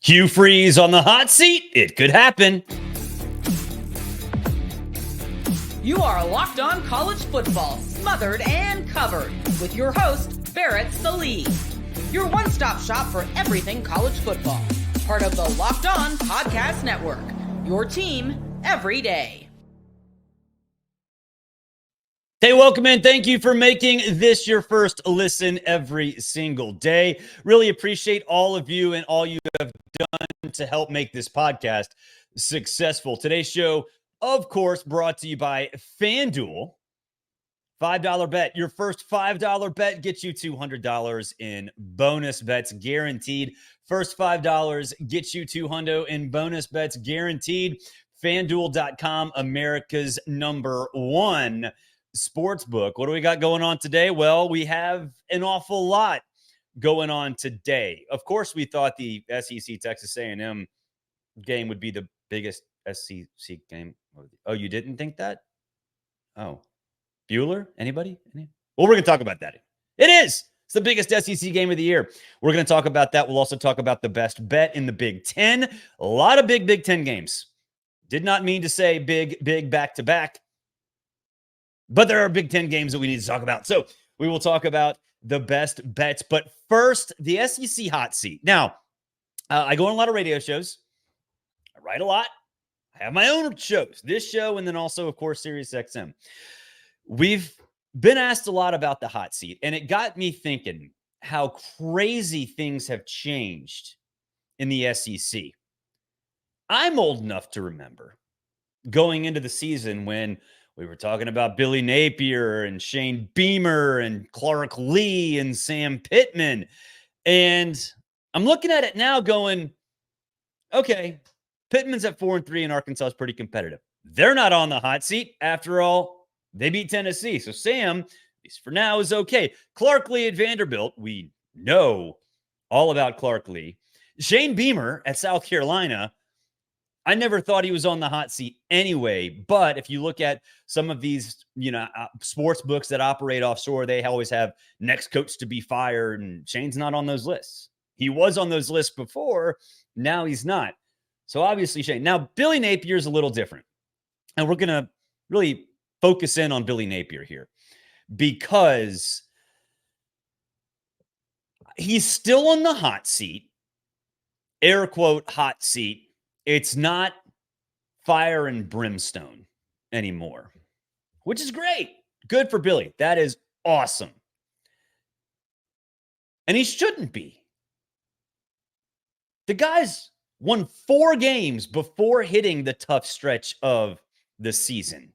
Hugh Freeze on the hot seat? It could happen. You are Locked On College Football, smothered and covered, with your host, Barrett Sallee. Your one-stop shop for everything college football. Part of the Locked On Podcast Network. Your team every day. Hey, welcome in. Thank you for making this your first listen every single day. Really appreciate all of you and all you have done to help make this podcast successful. Today's show, of course, brought to you by FanDuel. $5 bet. Your first $5 bet gets you $200 in bonus bets guaranteed. First $5 gets you $200 in bonus bets guaranteed. FanDuel.com, America's #1 sportsbook. What do we got going on today? Well, we have an awful lot going on today. Of course, we thought the SEC Texas A&M game would be the biggest SEC game. Oh, you didn't think that? Oh, Bueller? Anybody? Well, we're going to talk about that. It is. It's the biggest SEC game of the year. We're going to talk about that. We'll also talk about the best bet in the Big Ten. A lot of Big Ten games. Did not mean to say big back-to-back. But there are Big Ten games that we need to talk about. So we will talk about the best bets. But first, the SEC hot seat. Now, I go on a lot of radio shows. I write a lot. I have my own shows. This show and then also, of course, SiriusXM. We've been asked a lot about the hot seat. And it got me thinking how crazy things have changed in the SEC. I'm old enough to remember going into the season when we were talking about Billy Napier and Shane Beamer and Clark Lee and Sam Pittman. And I'm looking at it now going, okay, Pittman's at 4-3 and Arkansas is pretty competitive. They're not on the hot seat. After all, they beat Tennessee. So Sam, at least for now, is okay. Clark Lee at Vanderbilt, we know all about Clark Lee. Shane Beamer at South Carolina, I never thought he was on the hot seat anyway, but if you look at some of these, sports books that operate offshore, they always have next coach to be fired, and Shane's not on those lists. He was on those lists before, now he's not. So obviously Shane. Now, Billy Napier is a little different, and we're going to really focus in on Billy Napier here because he's still on the hot seat, air quote, hot seat. It's not fire and brimstone anymore, which is great. Good for Billy. That is awesome. And he shouldn't be. The guy's won 4 games before hitting the tough stretch of the season.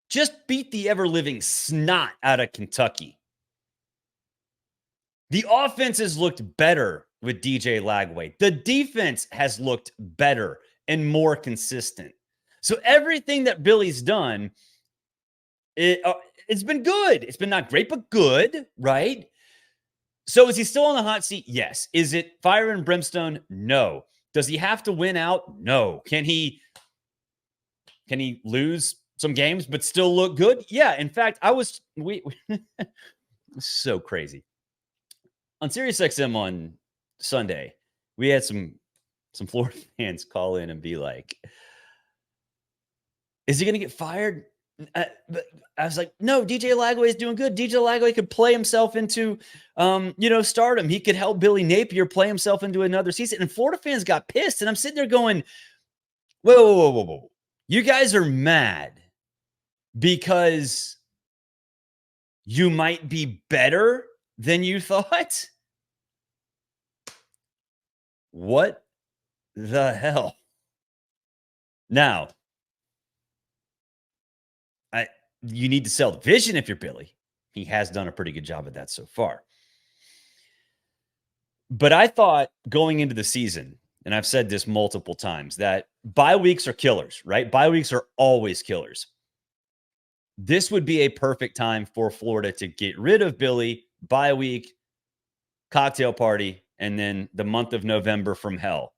Just beat the ever-living snot out of Kentucky. The offense has looked better with DJ Lagway. The defense has looked better and more consistent. So everything that Billy's done, it's been good. It's been not great, but good, right? So is he still on the hot seat? Yes. Is it fire and brimstone? No. Does he have to win out? No. Can he lose some games but still look good? Yeah. In fact, we so crazy. On SiriusXM on Sunday, we had some Florida fans call in and be like, is he going to get fired? I was like, no, DJ Lagway is doing good. DJ Lagway could play himself into, stardom. He could help Billy Napier play himself into another season. And Florida fans got pissed. And I'm sitting there going, whoa. You guys are mad because you might be better than you thought? What the hell? Now, you need to sell the vision if you're Billy. He has done a pretty good job of that so far. But I thought going into the season, and I've said this multiple times, that bye weeks are killers, right? Bye weeks are always killers. This would be a perfect time for Florida to get rid of Billy, bye week, cocktail party, and then the month of November from hell.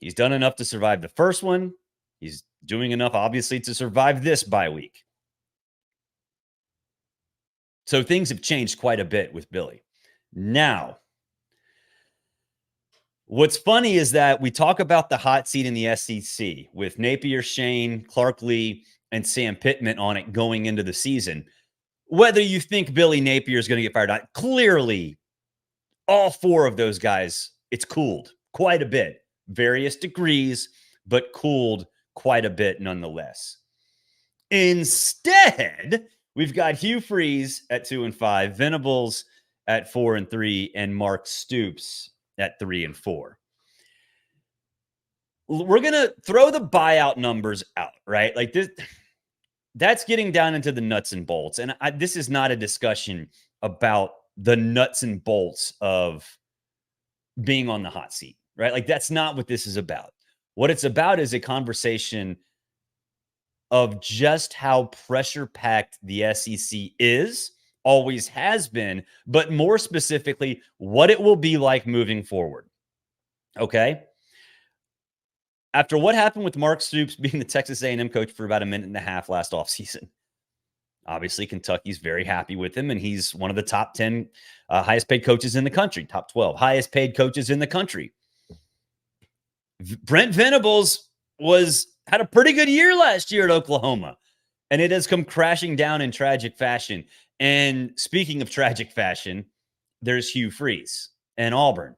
He's done enough to survive the first one. He's doing enough, obviously, to survive this bye week. So things have changed quite a bit with Billy. Now, What's funny is that we talk about the hot seat in the SEC with Napier, Shane, Clark Lee, and Sam Pittman on it going into the season. Whether you think Billy Napier is going to get fired out, clearly all four of those guys, it's cooled quite a bit. Various degrees, but cooled quite a bit nonetheless. Instead, we've got Hugh Freeze at 2-5, Venables at 4-3, and Mark Stoops at 3-4. We're going to throw the buyout numbers out, right? Like this, that's getting down into the nuts and bolts. And this is not a discussion about the nuts and bolts of being on the hot seat, right? Like that's not what this is about. What it's about is a conversation of just how pressure-packed the SEC is, always has been, but more specifically, what it will be like moving forward. Okay? After what happened with Mark Stoops being the Texas A&M coach for about a minute and a half last offseason, obviously Kentucky's very happy with him, and he's one of the top 10 highest-paid coaches in the country, top 12 highest-paid coaches in the country. Brent Venables had a pretty good year last year at Oklahoma, and it has come crashing down in tragic fashion. And speaking of tragic fashion, there's Hugh Freeze and Auburn.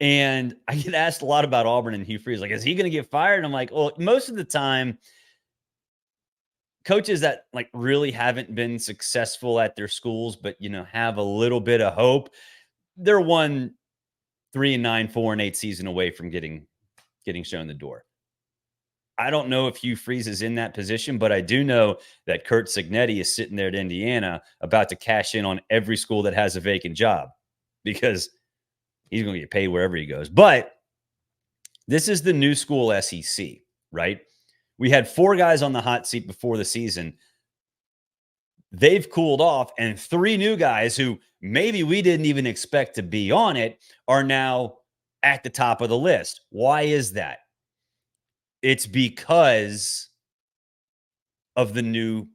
And I get asked a lot about Auburn and Hugh Freeze. Like, is he going to get fired? And I'm like, well, most of the time, coaches that like really haven't been successful at their schools, but, have a little bit of hope, they're 1-3-9, 4-8 season away from getting shown the door. I don't know if Hugh Freeze is in that position, but I do know that Curt Cignetti is sitting there at Indiana about to cash in on every school that has a vacant job because he's going to get paid wherever he goes. But this is the new school SEC, right? We had 4 guys on the hot seat before the season. They've cooled off, and 3 new guys who maybe we didn't even expect to be on it are now at the top of the list. Why is that? It's because of the new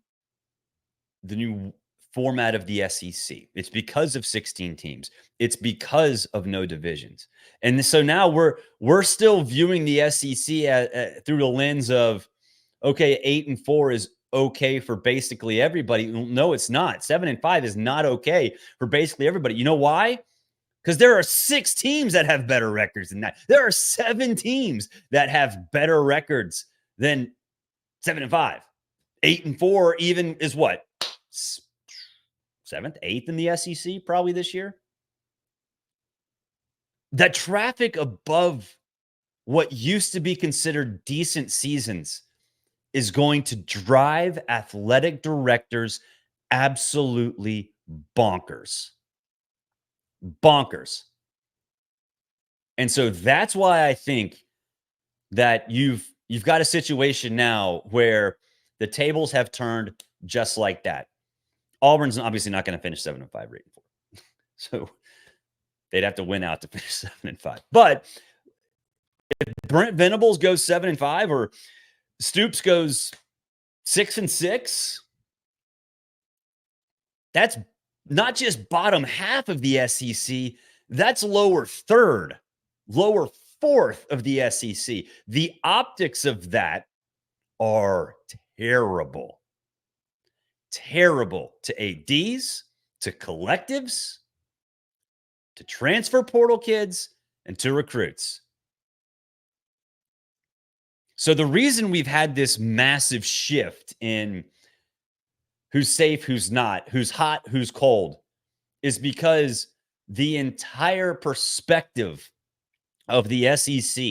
format of the SEC. It's because of 16 teams. It's because of no divisions. And so now we're still viewing the SEC through the lens of, okay, 8-4 is okay for basically everybody. No, it's not. 7-5 is not okay for basically everybody. You know why? Because there are 6 teams that have better records than that. There are 7 teams that have better records than 7-5. 8-4 even is what? 7th, 8th in the SEC probably this year. That traffic above what used to be considered decent seasons is going to drive athletic directors absolutely bonkers. Bonkers. And so that's why I think that you've got a situation now where the tables have turned just like that. Auburn's obviously not going to finish 7-5 or 8-4. So they'd have to win out to finish 7-5. But if Brent Venables goes 7-5 or Stoops goes 6-6, that's not just bottom half of the SEC, that's lower third, lower fourth of the SEC. The optics of that are terrible. Terrible to ADs, to collectives, to transfer portal kids, and to recruits. So the reason we've had this massive shift in who's safe, who's not, who's hot, who's cold, is because the entire perspective of the SEC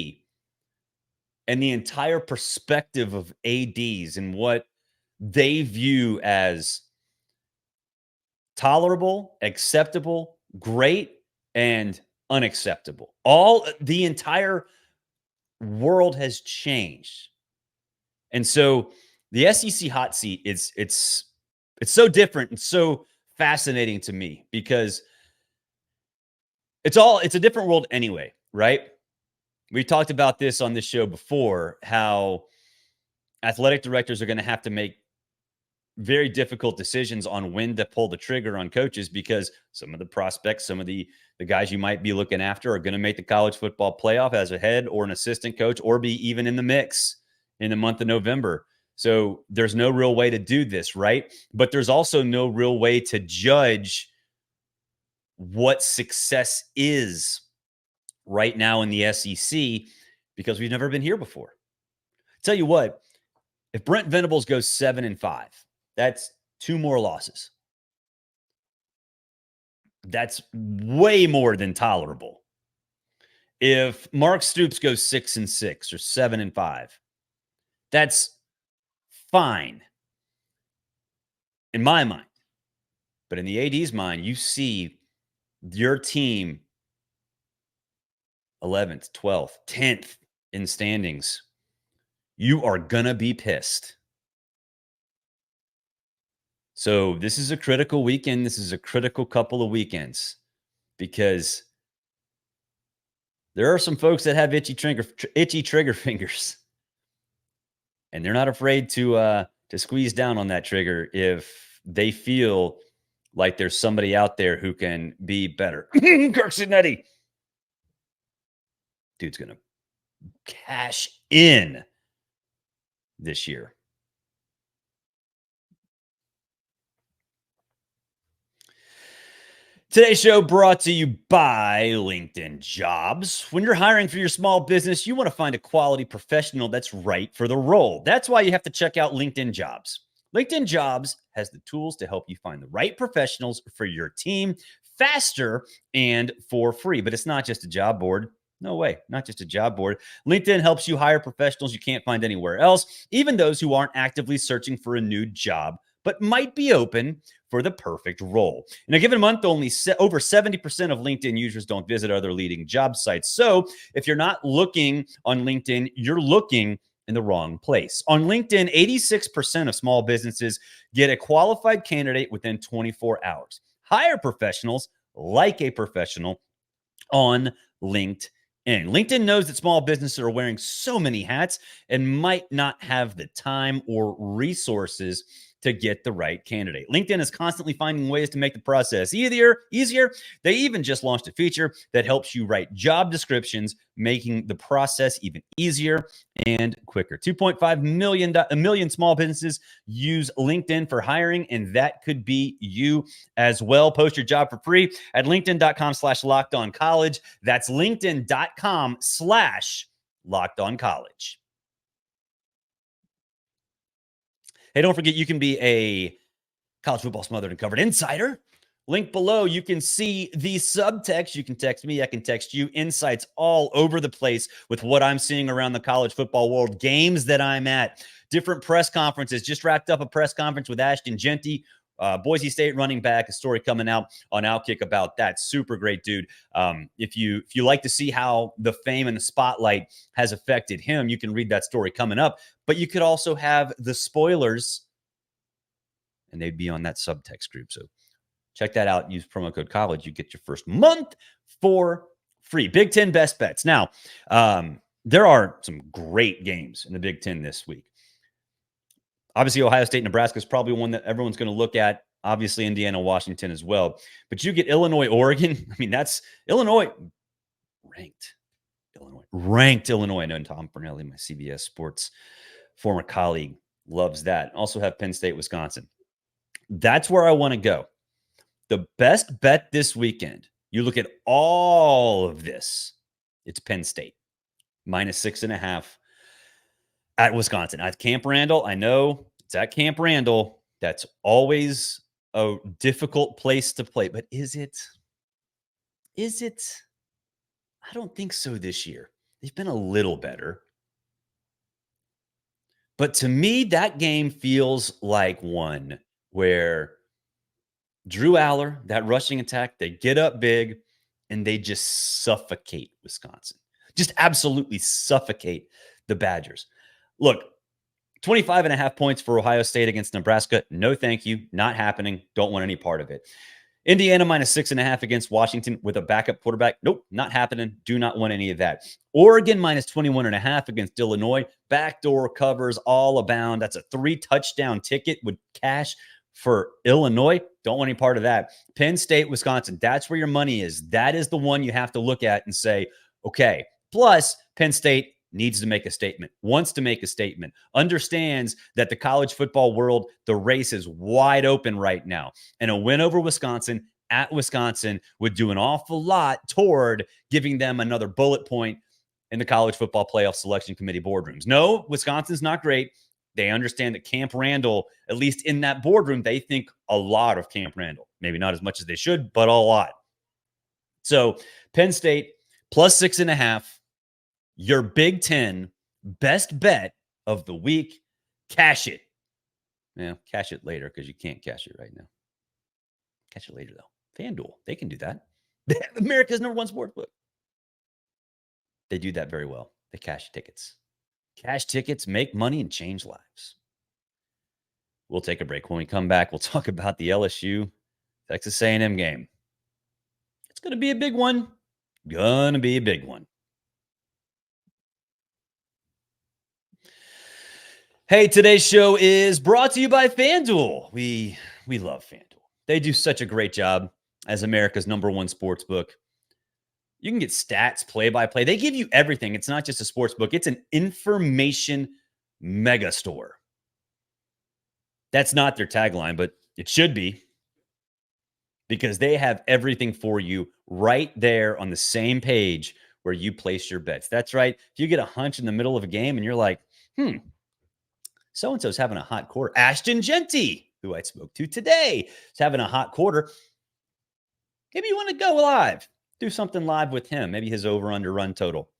and the entire perspective of ADs and what they view as tolerable, acceptable, great, and unacceptable. The entire world has changed. And so the SEC hot seat it's so different and so fascinating to me because it's a different world anyway, right? We talked about this on this show before, how athletic directors are going to have to make very difficult decisions on when to pull the trigger on coaches, because some of the prospects, some of the guys you might be looking after are going to make the college football playoff as a head or an assistant coach, or be even in the mix in the month of November. So there's no real way to do this, right? But there's also no real way to judge what success is right now in the SEC, because we've never been here before. Tell you what, if Brent Venables goes 7-5, that's 2 more losses. That's way more than tolerable. If Mark Stoops goes 6-6 or 7-5, that's fine in my mind. But in the AD's mind, you see your team 11th, 12th, 10th in standings. You are going to be pissed. So this is a critical weekend. This is a critical couple of weekends, because there are some folks that have itchy trigger fingers, and they're not afraid to squeeze down on that trigger if they feel like there's somebody out there who can be better. Kirk Cinetti. Dude's going to cash in this year. Today's show brought to you by LinkedIn Jobs. When you're hiring for your small business, you want to find a quality professional that's right for the role. That's why you have to check out LinkedIn Jobs. LinkedIn Jobs has the tools to help you find the right professionals for your team faster and for free. But it's not just a job board. No way, not just a job board. LinkedIn helps you hire professionals you can't find anywhere else, even those who aren't actively searching for a new job, but might be open for the perfect role. In a given month, only over 70% of LinkedIn users don't visit other leading job sites. So if you're not looking on LinkedIn, you're looking in the wrong place. On LinkedIn, 86% of small businesses get a qualified candidate within 24 hours. Hire professionals like a professional on LinkedIn. LinkedIn knows that small businesses are wearing so many hats and might not have the time or resources to get the right candidate. LinkedIn is constantly finding ways to make the process easier. They even just launched a feature that helps you write job descriptions, making the process even easier and quicker. 2.5 million small businesses use LinkedIn for hiring, and that could be you as well. Post your job for free at linkedin.com/lockedoncollege. That's linkedin.com/lockedoncollege. Hey, don't forget, you can be a college football smothered and covered insider. Link below, you can see the subtext. You can text me. I can text you. Insights all over the place with what I'm seeing around the college football world. Games that I'm at. Different press conferences. Just wrapped up a press conference with Ashton Jeanty, Boise State running back. A story coming out on Outkick about that. Super great dude. If you like to see how the fame and the spotlight has affected him, you can read that story coming up. But you could also have the spoilers, and they'd be on that subtext group. So check that out. Use promo code college. You get your first month for free. Big Ten best bets. Now, there are some great games in the Big Ten this week. Obviously, Ohio State, Nebraska is probably one that everyone's going to look at. Obviously, Indiana, Washington as well. But you get Illinois, Oregon. I mean, that's Illinois ranked. Illinois. I know Tom Bernelli, my CBS Sports former colleague, loves that. Also have Penn State, Wisconsin. That's where I want to go. The best bet this weekend, you look at all of this, it's Penn State. -6.5 at Wisconsin. At Camp Randall, I know it's at Camp Randall. That's always a difficult place to play. But is it? I don't think so this year. They've been a little better. But to me, that game feels like one where Drew Aller, that rushing attack, they get up big and they just suffocate Wisconsin. Just absolutely suffocate the Badgers. Look, 25.5 points for Ohio State against Nebraska. No, thank you. Not happening. Don't want any part of it. Indiana -6.5 against Washington with a backup quarterback. Nope, not happening. Do not want any of that. Oregon -21.5 against Illinois. Backdoor covers all abound. That's a 3-touchdown ticket with cash for Illinois. Don't want any part of that. Penn State, Wisconsin. That's where your money is. That is the one you have to look at and say, okay. Plus, Penn State needs to make a statement, wants to make a statement, understands that the college football world, the race is wide open right now. And a win over Wisconsin at Wisconsin would do an awful lot toward giving them another bullet point in the college football playoff selection committee boardrooms. No, Wisconsin's not great. They understand that Camp Randall, at least in that boardroom, they think a lot of Camp Randall. Maybe not as much as they should, but a lot. So Penn State +6.5. Your Big Ten best bet of the week. Cash it. Yeah, cash it later because you can't cash it right now. Cash it later, though. FanDuel, they can do that. America's #1 sportsbook. They do that very well. They cash tickets. Cash tickets make money and change lives. We'll take a break. When we come back, we'll talk about the LSU Texas A&M game. It's going to be a big one. Gonna be a big one. Hey, today's show is brought to you by FanDuel. We love FanDuel. They do such a great job as America's #1 sports book. You can get stats, play-by-play. They give you everything. It's not just a sports book. It's an information mega store. That's not their tagline, but it should be because they have everything for you right there on the same page where you place your bets. That's right. If you get a hunch in the middle of a game and you're like, so-and-so's having a hot quarter. Ashton Genty, who I spoke to today, is having a hot quarter. Maybe you want to go live. Do something live with him. Maybe his over-under run total.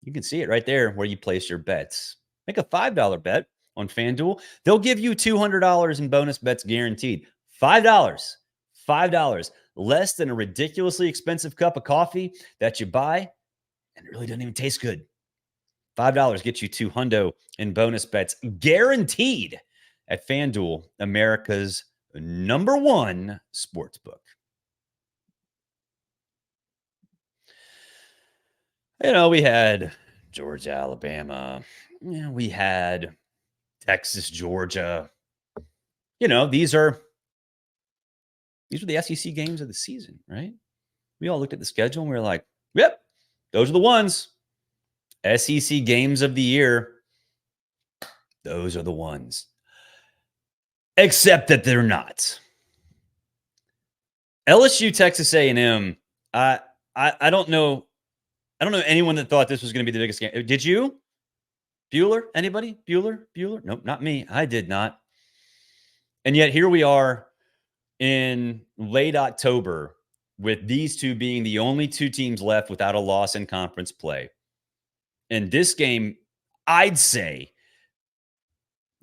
You can see it right there where you place your bets. Make a $5 bet on FanDuel. They'll give you $200 in bonus bets guaranteed. $5. Less than a ridiculously expensive cup of coffee that you buy, and it really doesn't even taste good. $5 gets you $200 in bonus bets guaranteed at FanDuel, America's #1 sportsbook. You know, we had Georgia, Alabama. We had Texas, Georgia. You know, these are the SEC games of the season, right? We all looked at the schedule and we were like, yep, those are the ones. SEC games of the year. Those are the ones. Except that they're not. LSU, Texas A&M. I don't know. I don't know anyone that thought this was going to be the biggest game. Did you? Bueller? Anybody? Bueller? Nope, not me. I did not. And yet here we are in late October with these two being the only two teams left without a loss in conference play. And this game, I'd say,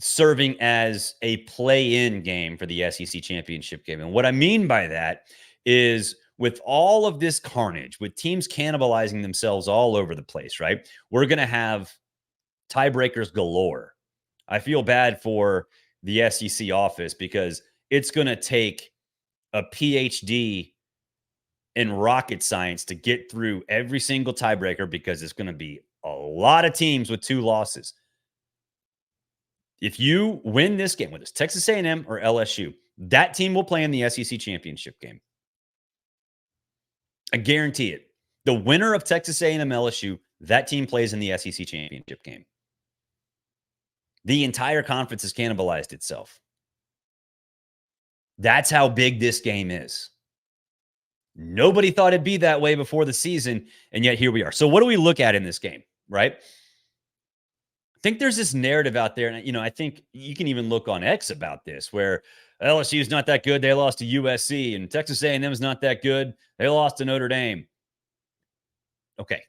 serving as a play-in game for the SEC championship game. And what I mean by that is with all of this carnage, with teams cannibalizing themselves all over the place, right? We're going to have tiebreakers galore. I feel bad for the SEC office because it's going to take a PhD in rocket science to get through every single tiebreaker because it's going to be a lot of teams with 2 losses. If you win this game, whether it's Texas A&M or LSU, that team will play in the SEC championship game. I guarantee it. The winner of Texas A&M LSU, that team plays in the SEC championship game. The entire conference has cannibalized itself. That's how big this game is. Nobody thought it'd be that way before the season, and yet here we are. So what do we look at in this game, right? I think there's this narrative out there, and I think you can even look on X about this, where LSU is not that good. They lost to USC, and Texas A&M is not that good. They lost to Notre Dame. Okay.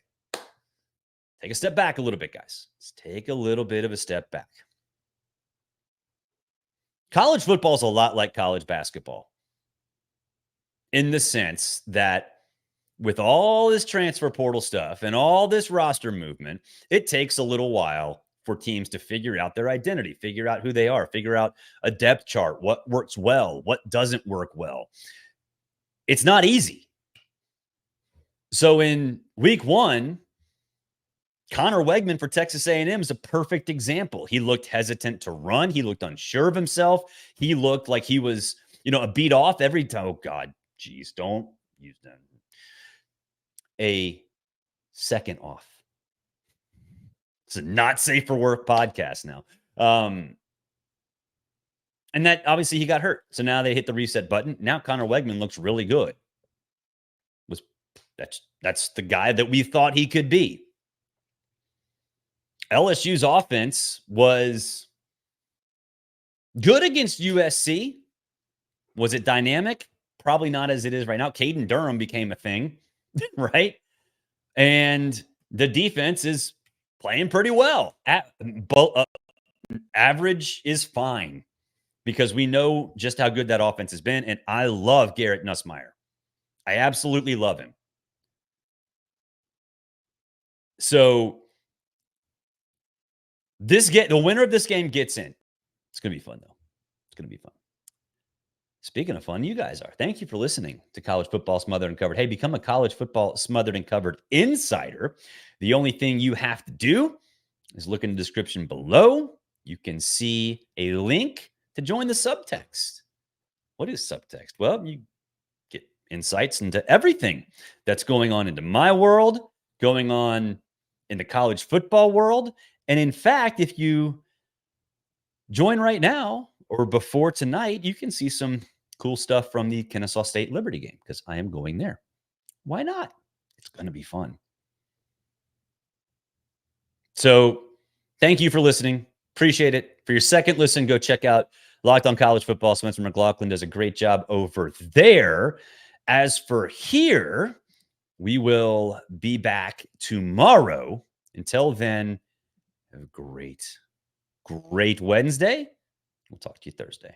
Take a step back a little bit, guys. Let's take a little bit of a step back. College football is a lot like college basketball in the sense that with all this transfer portal stuff and all this roster movement, it takes a little while for teams to figure out their identity, figure out who they are, figure out a depth chart, what works well, what doesn't work well. It's not easy. So in week 1, Connor Wegman for Texas A&M is a perfect example. He looked hesitant to run. He looked unsure of himself. He looked like he was, a beat off every time. Oh, God, geez, don't use that. A second off. It's a not safe for work podcast now. And that obviously he got hurt. So now they hit the reset button. Now Connor Wegman looks really good. That's the guy that we thought he could be. LSU's offense was good against USC. Was it dynamic? Probably not as it is right now. Caden Durham became a thing, right? And the defense is playing pretty well. Average is fine because we know just how good that offense has been. And I love Garrett Nussmeyer. I absolutely love him. So the winner of this game gets in. It's going to be fun, though. It's going to be fun. Speaking of fun, you guys are. Thank you for listening to College Football Smothered and Covered. Hey, become a College Football Smothered and Covered insider. The only thing you have to do is look in the description below. You can see a link to join the subtext. What is subtext? Well, you get insights into everything that's going on into my world, going on in the college football world. And in fact, if you join right now or before tonight, you can see some cool stuff from the Kennesaw State Liberty game because I am going there. Why not? It's going to be fun. So thank you for listening. Appreciate it. For your second listen, go check out Locked on College Football. Spencer McLaughlin does a great job over there. As for here, we will be back tomorrow. Until then, have a great Wednesday. We'll talk to you Thursday.